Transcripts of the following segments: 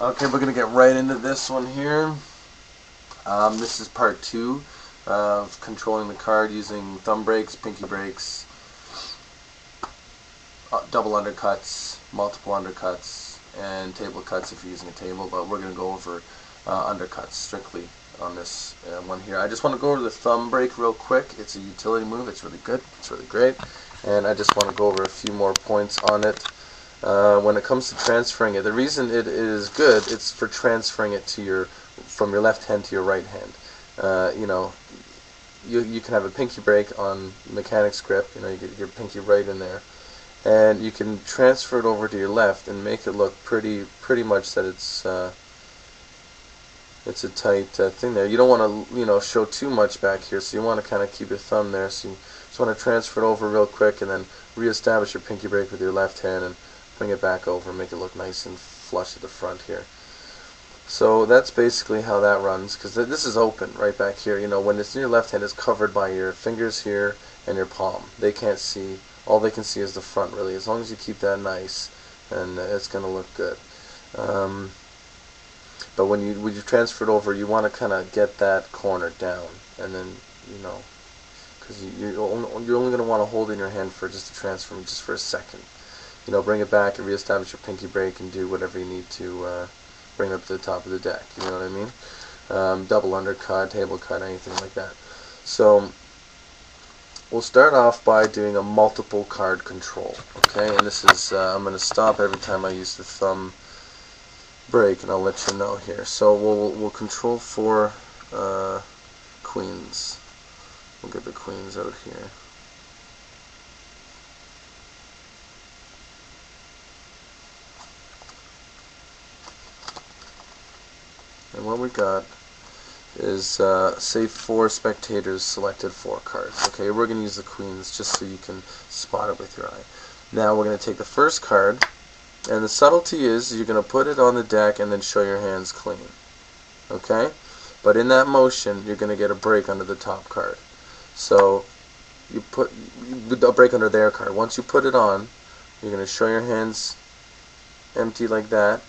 Okay, we're going to get right into this one here. This is part 2 of controlling the card using thumb breaks, pinky breaks, double undercuts, multiple undercuts, and table cuts if you're using a table, but we're going to go over undercuts strictly on this one here. I just want to go over the thumb break real quick. It's a utility move. It's really good. It's really great. And I just want to go over a few more points on it. When it comes to transferring it, the reason it is good, it's for transferring it to from your left hand to your right hand. You can have a pinky break on mechanic's grip. You get your pinky right in there, and you can transfer it over to your left and make it look pretty much that it's a tight thing there. You don't want to show too much back here, so you want to kind of keep your thumb there. So you just want to transfer it over real quick and then reestablish your pinky break with your left hand and bring it back over, make it look nice and flush at the front here. So that's basically how that runs, because this is open right back here. When it's in your left hand, it's covered by your fingers here and your palm. They can't see. All they can see is the front, really. As long as you keep that nice, and it's going to look good. But when you transfer it over, you want to kind of get that corner down, and then because you're only going to want to hold it in your hand for just to transfer, just for a second. Bring it back and reestablish your pinky break and do whatever you need to bring it up to the top of the deck. You know what I mean? Double undercut, table cut, anything like that. So we'll start off by doing a multiple card control. Okay, and this is I'm going to stop every time I use the thumb break, and I'll let you know here. So we'll control 4 queens. We'll get the queens out here. And what we got is, say 4 spectators selected 4 cards. Okay, we're going to use the queens just so you can spot it with your eye. Now we're going to take the first card, and the subtlety is you're going to put it on the deck and then show your hands clean. Okay? But in that motion, you're going to get a break under the top card. So you put a break under their card. Once you put it on, you're going to show your hands empty like that,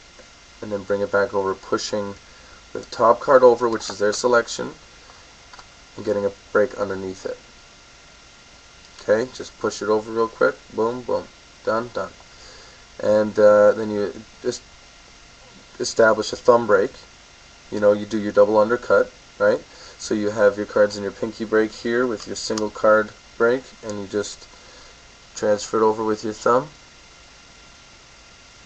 and then bring it back over, pushing the top card over, which is their selection, and getting a break underneath it. Okay, just push it over real quick. Boom, boom. Done, done. And then you just establish a thumb break. You do your double undercut, right? So you have your cards in your pinky break here with your single card break, and you just transfer it over with your thumb.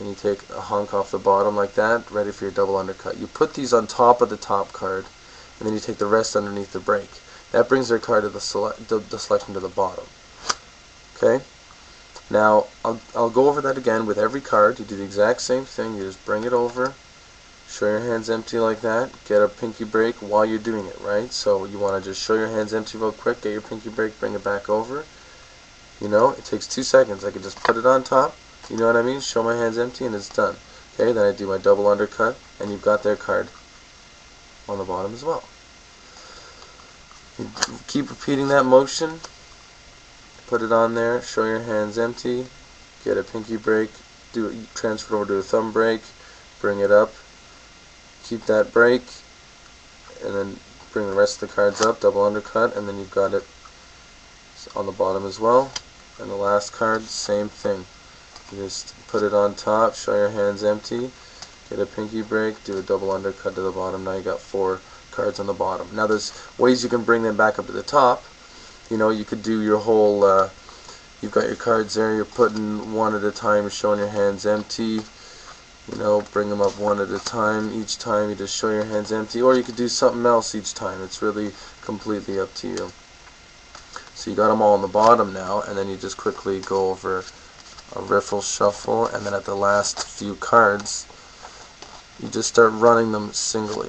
And you take a hunk off the bottom like that, ready for your double undercut. You put these on top of the top card, and then you take the rest underneath the break. That brings their card to the selection to the bottom. Okay? Now, I'll go over that again with every card. You do the exact same thing. You just bring it over, show your hands empty like that, get a pinky break while you're doing it, right? So you want to just show your hands empty real quick, get your pinky break, bring it back over. It takes 2 seconds. I can just put it on top. You know what I mean? Show my hands empty and it's done. Okay, then I do my double undercut, and you've got their card on the bottom as well. You keep repeating that motion. Put it on there, show your hands empty, get a pinky break, transfer over to a thumb break, bring it up, keep that break, and then bring the rest of the cards up, double undercut, and then you've got it on the bottom as well. And the last card, same thing. You just put it on top, show your hands empty, get a pinky break, do a double undercut to the bottom. Now you got 4 cards on the bottom. Now there's ways you can bring them back up to the top. You could do your whole, you've got your cards there, you're putting one at a time, showing your hands empty. Bring them up one at a time. Each time you just show your hands empty, or you could do something else each time. It's really completely up to you. So you got them all on the bottom now, and then you just quickly go over a riffle shuffle, and then at the last few cards you just start running them singly,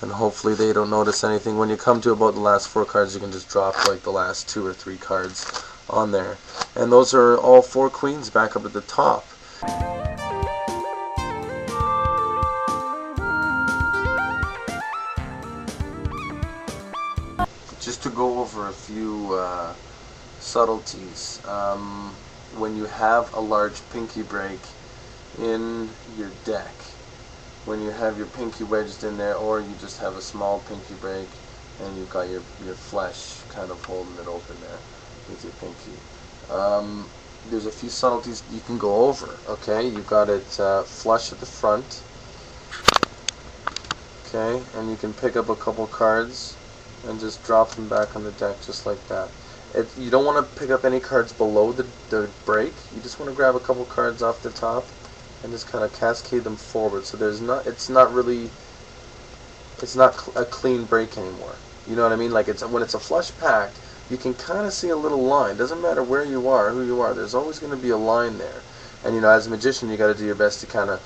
and hopefully they don't notice anything. When you come to about the last 4 cards, you can just drop like the last 2 or 3 cards on there, and those are all 4 queens back up at the top. Just to go over a few subtleties. When you have a large pinky break in your deck, when you have your pinky wedged in there, or you just have a small pinky break and you've got your flesh kind of holding it open there with your pinky. There's a few subtleties you can go over. Okay, you've got it flush at the front. Okay, and you can pick up a couple cards and just drop them back on the deck just like that. You don't want to pick up any cards below the break. You just want to grab a couple cards off the top and just kind of cascade them forward. So it's not a clean break anymore. You know what I mean? Like when it's a flush pack, you can kind of see a little line. Doesn't matter where you are, who you are. There's always going to be a line there. And as a magician, you got to do your best to kind of,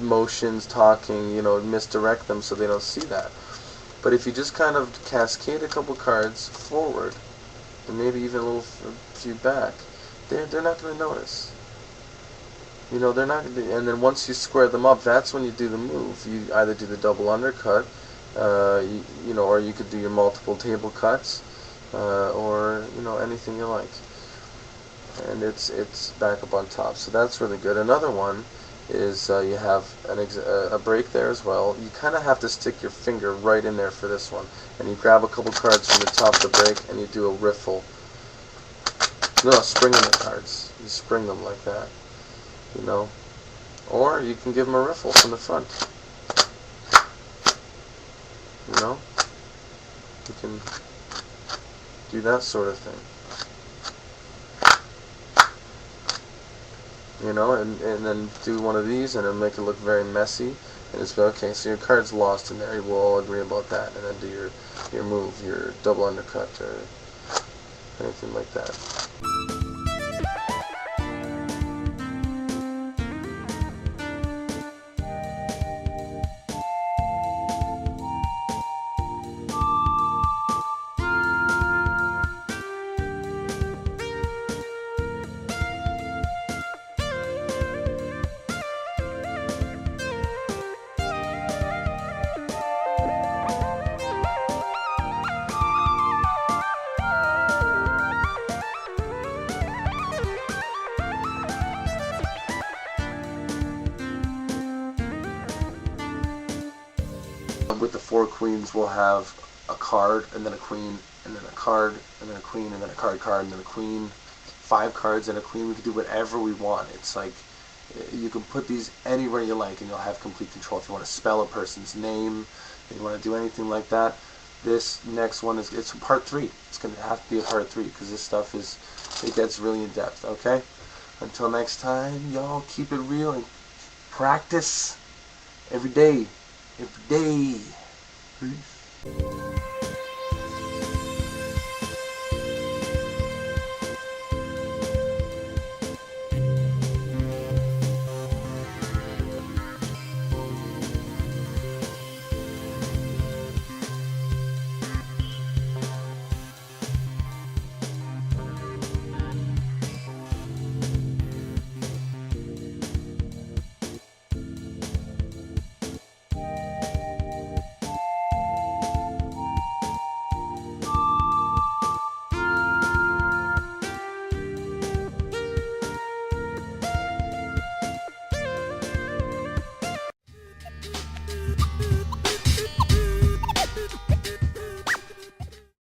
motions, talking, misdirect them so they don't see that. But if you just kind of cascade a couple cards forward, and maybe even a few back, they're not going to notice. They're not going to. And then once you square them up, that's when you do the move. You either do the double undercut, or you could do your multiple table cuts, or anything you like. And it's back up on top. So that's really good. Another one is you have a break there as well. You kind of have to stick your finger right in there for this one, and you grab a couple cards from the top of the break and you do a riffle. No, springing the cards. You spring them like that, or you can give them a riffle from the front. You can do that sort of thing. And then do one of these and it'll make it look very messy, and it's okay, so your card's lost in there. We'll all agree about that, and then do your move, your double undercut or anything like that. With the 4 queens, we'll have a card, and then a queen, and then a card, and then a queen, and then a card, and then a queen. 5 cards and a queen. We can do whatever we want. It's like you can put these anywhere you like, and you'll have complete control. If you want to spell a person's name, if you want to do anything like that. This next one it's part 3. It's going to have to be a part 3 because this stuff it gets really in depth. Okay. Until next time, y'all, keep it real and practice every day. Peace.